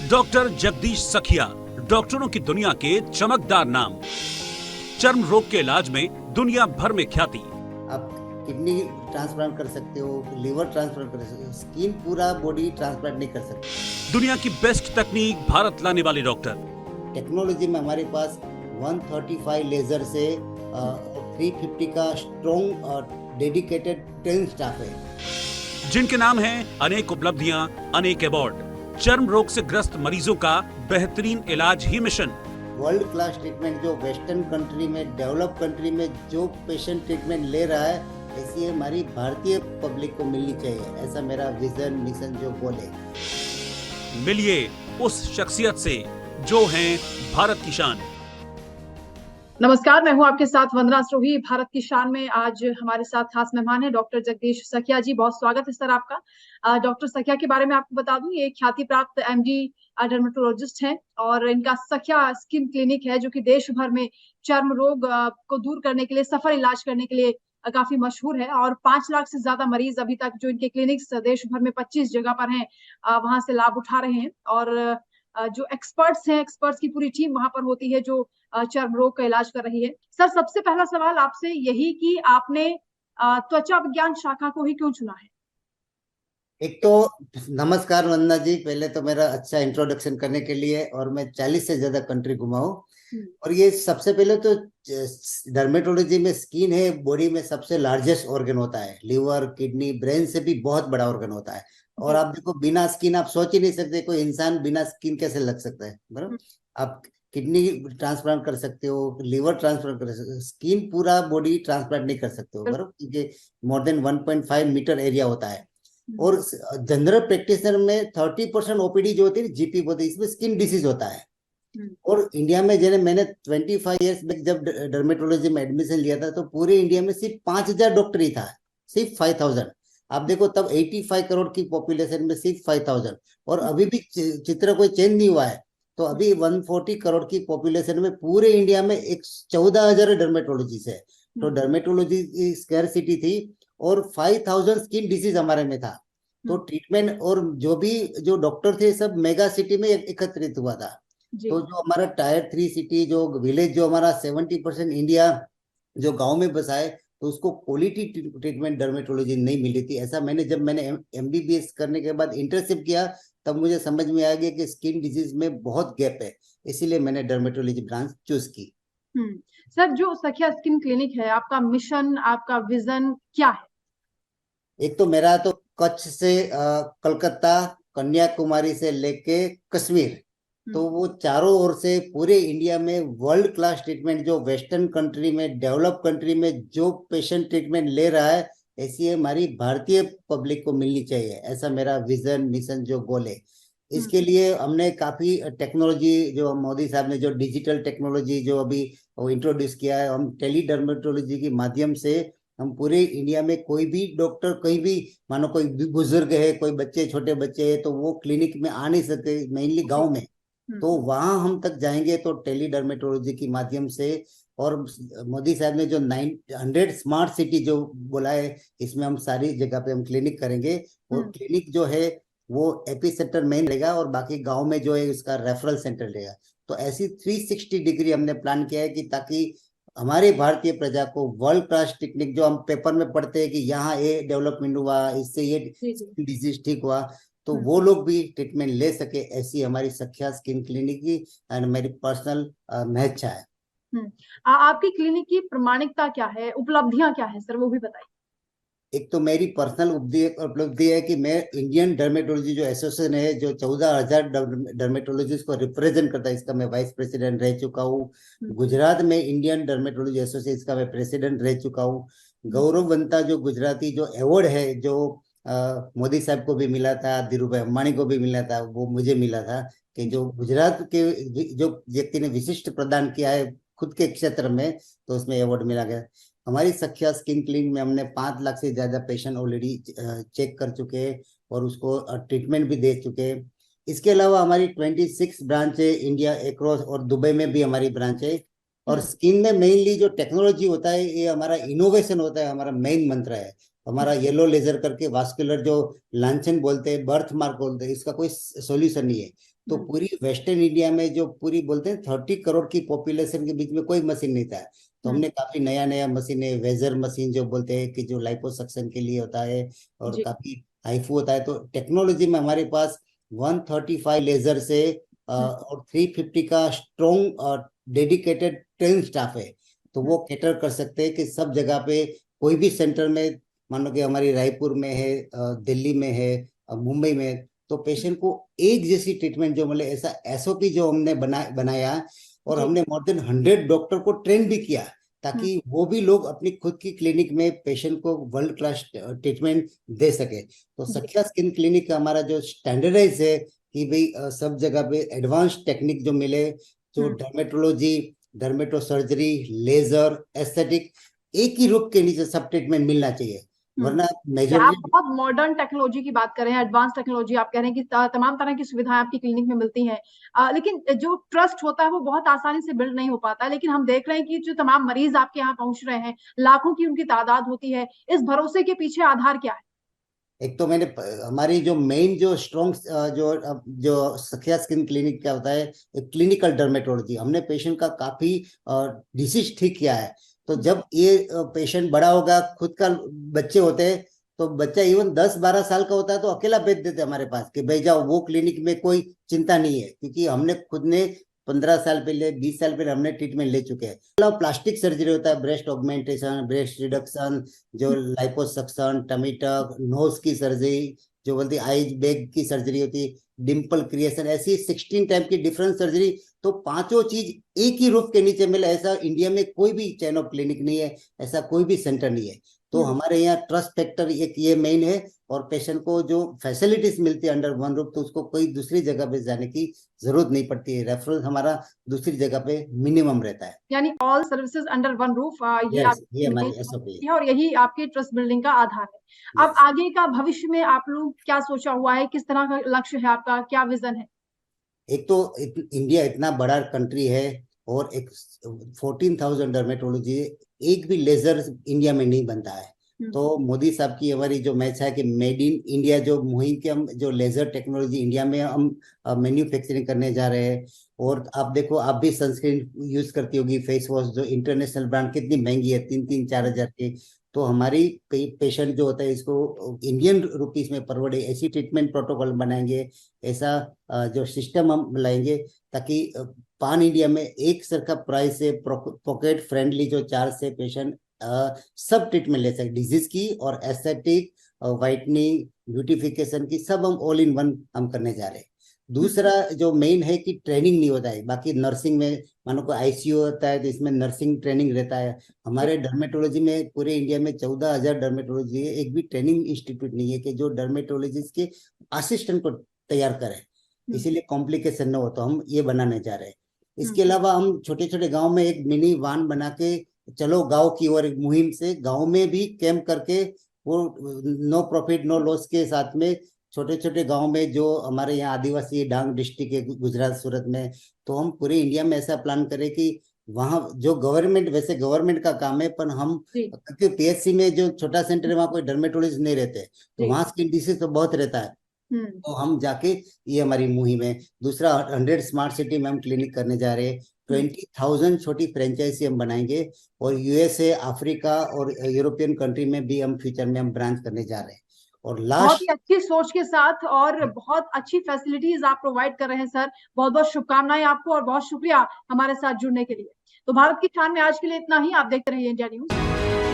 Doctor Jagdish सखिया, डॉक्टरों की दुनिया के चमकदार नाम। चर्म रोग के इलाज में दुनिया भर में ख्याति। आप किडनी ट्रांसप्लांट कर सकते हो, लीवर ट्रांसप्लांट कर सकते हो, स्किन पूरा बॉडी ट्रांसप्लांट नहीं कर सकते। दुनिया की बेस्ट तकनीक भारत लाने वाले डॉक्टर। टेक्नोलॉजी में हमारे पास 135 लेजर से 350 का स्ट्रॉन्ग और डेडिकेटेड ट्रेन स्टाफ है, जिनके नाम हैं अनेक उपलब्धियां, अनेक अवार्ड। चर्म रोग से ग्रस्त मरीजों का बेहतरीन इलाज ही मिशन। वर्ल्ड क्लास ट्रीटमेंट जो वेस्टर्न कंट्री में, डेवलप कंट्री में जो पेशेंट ट्रीटमेंट ले रहा है, ऐसी हमारी भारतीय पब्लिक को मिलनी चाहिए। ऐसा मेरा विजन, मिशन, जो गोल है। मिलिए उस शख्सियत से जो हैं भारत की शान। नमस्कार, मैं हूं आपके साथ वंदना सरोही। भारत की शान में आज हमारे साथ खास मेहमान है डॉक्टर जगदीश सखिया जी। बहुत स्वागत है सर आपका। डॉक्टर सखिया के बारे में आपको बता दूं, ये ख्याति प्राप्त एमडी डर्मेटोलॉजिस्ट हैं और इनका सखिया स्किन क्लिनिक है जो कि देश भर में चर्म रोग को दूर करने के लिए, सफल इलाज करने के लिए काफी मशहूर है। और 5 लाख से ज्यादा मरीज अभी तक जो इनके क्लिनिक्स देश भर में 25 जगह पर हैं, वहां से लाभ उठा रहे हैं। और जो एक्सपर्ट्स हैं, एक्सपर्ट्स की पूरी टीम वहां पर होती है जो चर्म रोग का इलाज कर रही है। सर, सबसे पहला सवाल आपसे यही कि आपने त्वचा विज्ञान शाखा को ही क्यों चुना है? एक तो नमस्कार वंदना जी, पहले तो मेरा अच्छा इंट्रोडक्शन करने के लिए। और मैं 40 से ज्यादा कंट्री घुमा हूँ। और ये सबसे पहले तो डर्मेटोलॉजी में स्किन है, बॉडी में सबसे लार्जेस्ट ऑर्गन होता है। लिवर, किडनी, ब्रेन से भी बहुत बड़ा ऑर्गन होता है। और आप देखो, बिना स्किन आप सोच ही नहीं सकते कोई इंसान बिना स्किन कैसे लग सकता है, बराबर। आप किडनी ट्रांसप्लांट कर सकते हो, लिवर ट्रांसप्लांट कर सकते हो, स्किन पूरा बॉडी ट्रांसप्लांट नहीं कर सकते हो, बराबर, क्योंकि मोर देन 1.5 मीटर एरिया होता है। और जनरल प्रैक्टिशनर में 30% ओपीडी जो होती है, जीपी बोलते हैं, इसमें स्किन डिसीज होता है। और इंडिया में मैंने 25 ईयर्स में जब डर्मेटोलॉजी में एडमिशन लिया था, तो पूरे इंडिया में सिर्फ 5000 डॉक्टर ही था, सिर्फ 5000। आप देखो, तब 85 करोड़ की पॉपुलेशन में सिर्फ 5000। और अभी भी चित्र कोई चेंज नहीं हुआ है। तो अभी 140 करोड़ की पॉपुलेशन में पूरे इंडिया में 14,000 डर्मेटोलॉजिस्ट है। तो डर्मेटोलॉजी स्कैरसिटी थी और 5000 स्किन डिसीज हमारे में था। तो ट्रीटमेंट और जो डॉक्टर थे सब मेगा सिटी में एकत्रित हुआ था। तो जो हमारा टायर 3 सिटी, जो विलेज, जो हमारा 70% इंडिया जो गांव में बसा है, तो उसको क्वालिटी ट्रीटमेंट डर्मेटोलॉजी नहीं मिली थी। ऐसा जब मैंने एमबीबीएस करने के बाद इंटर्नशिप किया, तब मुझे समझ में आ गया कि स्किन डिजीज में बहुत गैप है। इसीलिए मैंने डर्मेटोलॉजी ब्रांच चूज की। सर, जो सखिया स्किन क्लिनिक है, आपका मिशन, आपका विजन क्या है? एक तो मेरा तो कच्छ से कलकत्ता, कन्याकुमारी से लेके कश्मीर, तो वो चारों ओर से पूरे इंडिया में वर्ल्ड क्लास ट्रीटमेंट जो वेस्टर्न कंट्री में, डेवलप कंट्री में जो पेशेंट ट्रीटमेंट ले रहा है, ऐसी हमारी भारतीय पब्लिक को मिलनी चाहिए। ऐसा मेरा विजन, मिशन, जो गोल है। इसके लिए हमने काफी टेक्नोलॉजी, जो मोदी साहब ने जो डिजिटल टेक्नोलॉजी जो अभी वो इंट्रोड्यूस किया है, हम टेली डर्मेटोलॉजी के माध्यम से हम पूरे इंडिया में कोई भी डॉक्टर, कहीं भी, मानो कोई भी बुजुर्ग है, कोई बच्चे, छोटे बच्चे है, तो वो क्लिनिक में आ नहीं सकते, मेनली गांव में, तो वहां हम तक जाएंगे तो टेली डर्मेटोलॉजी के माध्यम से। और मोदी साहब ने जो 900 स्मार्ट सिटी जो बोला है, इसमें हम सारी जगह पे हम क्लिनिक करेंगे। और क्लिनिक जो है वो एपी सेंटर मेन रहेगा और बाकी गांव में जो है उसका रेफरल सेंटर रहेगा। तो ऐसी 360 डिग्री हमने प्लान किया है कि ताकि हमारे भारतीय प्रजा को वर्ल्ड क्लास टेक्निक, जो हम पेपर में पढ़ते हैं कि यहाँ ये डेवलपमेंट हुआ, इससे ये डिजीज ठीक हुआ, तो वो लोग भी ट्रीटमेंट ले सके। ऐसी हमारी सखिया स्किन क्लिनिक की एंड मेरी पर्सनल महत्ता है। आपकी क्लिनिक की प्रामाणिकता क्या है, उपलब्धियां क्या है सर, वो भी बताइए। एक तो मेरी पर्सनल उपलब्धि है कि मैं इंडियन डर्मेटोलॉजी जो एसोसिएशन है, जो 14,000 डर्मेटोलॉजिस्ट को रिप्रेजेंट करता है, इसका मैं वाइस प्रेसिडेंट रह चुका हूँ। गुजरात में इंडियन डर्मेटोलॉजी एसोसिएशन का मैं प्रेसिडेंट रह चुका हूँ। गौरववंता जो गुजराती जो अवार्ड है, जो मोदी साहब को भी मिला था, धीरूभाई अंबानी को भी मिला था, वो मुझे मिला था कि जो गुजरात के जो व्यक्ति ने विशिष्ट प्रदान किया है खुद के क्षेत्र में, तो उसमें अवार्ड मिला गया। हमारी सखिया स्किन क्लिनिक में हमने 5 लाख से ज्यादा पेशेंट ऑलरेडी चेक कर चुके हैं और उसको ट्रीटमेंट भी दे चुके हैं। इसके अलावा हमारी 26 ब्रांच है इंडिया एक्रॉस, और दुबई में भी हमारी ब्रांच है। और स्किन में मेनली जो टेक्नोलॉजी होता है, ये हमारा इनोवेशन होता है, हमारा मेन मंत्र है। हमारा येलो लेजर करके वास्कुलर जो लांछन बोलते हैं, बर्थ मार्क बोलते हैं, इसका कोई सॉल्यूशन नहीं है। तो पूरी वेस्टर्न इंडिया में जो पूरी बोलते हैं 30 करोड़ की पॉपुलेशन के बीच में कोई मशीन नहीं था। तो हमने काफी नया नया मशीन है, वेजर मशीन जो बोलते हैं कि जो लाइपोसक्शन के लिए होता है और काफी हाईफू होता है। तो टेक्नोलॉजी में हमारे पास 135 लेजर से और 350 का स्ट्रॉन्ग डेडिकेटेड ट्रेन स्टाफ है। तो वो कैटर कर सकते हैं कि सब जगह पे कोई भी सेंटर में, मान लो कि हमारी रायपुर में है, दिल्ली में है, मुंबई में है, तो पेशेंट को एक जैसी ट्रीटमेंट जो मिले, ऐसा एसओपी जो हमने बनाया और हमने मोर देन 100 डॉक्टर को ट्रेन भी किया ताकि वो भी लोग अपनी खुद की क्लिनिक में पेशेंट को वर्ल्ड क्लास ट्रीटमेंट दे सके। तो सख्या स्किन क्लिनिक का हमारा जो स्टैंडर्डाइज है कि भाई सब जगह पे एडवांस टेक्निक जो मिले, जो dermatology, dermato surgery, laser, aesthetic, एक ही रूप के नीचे सब ट्रीटमेंट मिलना चाहिए। वरना आप मेजॉरिटी बहुत मॉडर्न टेक्नोलॉजी की बात कर रहे हैं, एडवांस टेक्नोलॉजी, आप कह रहे हैं कि तमाम तरह की सुविधाएं आपकी क्लिनिक में मिलती हैं, लेकिन जो ट्रस्ट होता है वो बहुत आसानी से बिल्ड नहीं हो पाता। लेकिन हम देख रहे हैं कि जो तमाम मरीज आपके यहाँ पहुंच रहे हैं, लाखों की उनकी तादाद होती है, इस भरोसे के पीछे आधार क्या है? एक तो मैंने हमारी जो मेन जो स्ट्रॉन्ग जो सखिया स्किन क्लिनिक क्या होता है, क्लिनिकल डर्मेटोलॉजी। हमने पेशेंट का काफी डिसीज ठीक किया है। तो जब ये पेशेंट बड़ा होगा, खुद का बच्चे होते हैं, तो बच्चा इवन 10-12 साल का होता है तो अकेला भेज देते हमारे पास कि भाई जाओ, वो क्लिनिक में कोई चिंता नहीं है, क्योंकि हमने खुद ने 15 साल पहले, 20 साल पहले हमने ट्रीटमेंट ले चुके हैं। प्लास्टिक सर्जरी होता है, ब्रेस्ट ऑगमेंटेशन, ब्रेस्ट रिडक्शन, जो लाइपोसक्शन, टमी टक, नोज की सर्जरी जो बोलती आईज बैग की सर्जरी होती है, डिम्पल क्रिएशन, ऐसी 16 टाइप की डिफरेंट सर्जरी। तो पांचों चीज एक ही रूफ के नीचे मिले, ऐसा इंडिया में कोई भी चैन ऑफ क्लिनिक नहीं है, ऐसा कोई भी सेंटर नहीं है। तो हमारे यहाँ ट्रस्ट फैक्टर एक ये मेन है, और पेशेंट को जो फैसिलिटीज मिलती है अंडर वन रूफ, तो उसको कोई दूसरी जगह पे जाने की जरूरत नहीं पड़ती है। रेफरेंस हमारा दूसरी जगह पे मिनिमम रहता है, यानी all services under one roof, ये हमारी एसओपी है और यही आपके ट्रस्ट बिल्डिंग का आधार है। अब आगे का भविष्य में आप लोग क्या सोचा हुआ है, किस तरह का लक्ष्य है आपका, क्या विजन है? एक तो इंडिया इतना बड़ा कंट्री है और एक 14,000 डर्मेटोलॉजी, एक भी लेजर इंडिया में नहीं बनता है। तो मोदी साहब की हमारी जो मैच है कि मेड इन इंडिया जो मुहिम के, हम जो लेजर टेक्नोलॉजी इंडिया में हम मैन्युफैक्चरिंग करने जा रहे हैं। और आप देखो, आप भी सनस्क्रीन यूज करती होगी, फेस वॉश, जो इंटरनेशनल ब्रांड कितनी महंगी है, 3-4 हजार की। तो हमारी पेशेंट जो होता है, इसको इंडियन रुपीस में परवड़े, ऐसी ट्रीटमेंट प्रोटोकॉल बनाएंगे, ऐसा जो सिस्टम हम लाएंगे ताकि पान इंडिया में एक सरका प्राइस से पॉकेट फ्रेंडली जो चार्ज से पेशेंट सब ट्रीटमेंट ले सके, डिजीज की और एस्थेटिक, वाइटनिंग, ब्यूटिफिकेशन की, सब हम ऑल इन वन हम करने जा रहे हैं। दूसरा जो मेन है कि ट्रेनिंग नहीं होता है। बाकी नर्सिंग में मानो को आईसीयू होता है तो इसमें नर्सिंग ट्रेनिंग रहता है। हमारे डर्मेटोलॉजी में पूरे इंडिया में 14,000 डर्मेटोलॉजी है, एक भी ट्रेनिंग इंस्टीट्यूट नहीं है कि जो डर्मेटोलॉजिस्ट के असिस्टेंट को तैयार करे, इसीलिए कॉम्प्लिकेशन न हो। तो हम ये बनाने जा रहे हैं। इसके अलावा हम छोटे छोटे गाँव में एक मिनी वान बना के, चलो गाँव की ओर एक मुहिम से, गाँव में भी कैंप करके, वो नो प्रॉफिट नो लॉस के साथ में छोटे छोटे गांव में, जो हमारे यहाँ आदिवासी डांग डिस्ट्रिक्ट है, गुजरात, सूरत में, तो हम पूरे इंडिया में ऐसा प्लान करें कि वहाँ जो गवर्नमेंट, वैसे गवर्नमेंट का काम है, पर हम क्योंकि पीएचसी में जो छोटा सेंटर है वहाँ कोई डर्मेटोलॉजिस्ट नहीं रहते, तो वहाँ स्किन डिसीज तो बहुत रहता है। तो हम जाके, ये हमारी मुहिम है। दूसरा, 100 स्मार्ट सिटी में हम क्लिनिक करने जा रहे हैं। 20,000 छोटी फ्रेंचाइजी हम बनाएंगे, और यूएसए, अफ्रीका और यूरोपियन कंट्री में भी हम फ्यूचर में हम ब्रांच करने जा रहे हैं। और बहुत ही अच्छी सोच के साथ और बहुत अच्छी फैसिलिटीज आप प्रोवाइड कर रहे हैं सर। बहुत बहुत शुभकामनाएं आपको और बहुत शुक्रिया हमारे साथ जुड़ने के लिए। तो भारत की शान में आज के लिए इतना ही। आप देखते रहिए इंडिया न्यूज।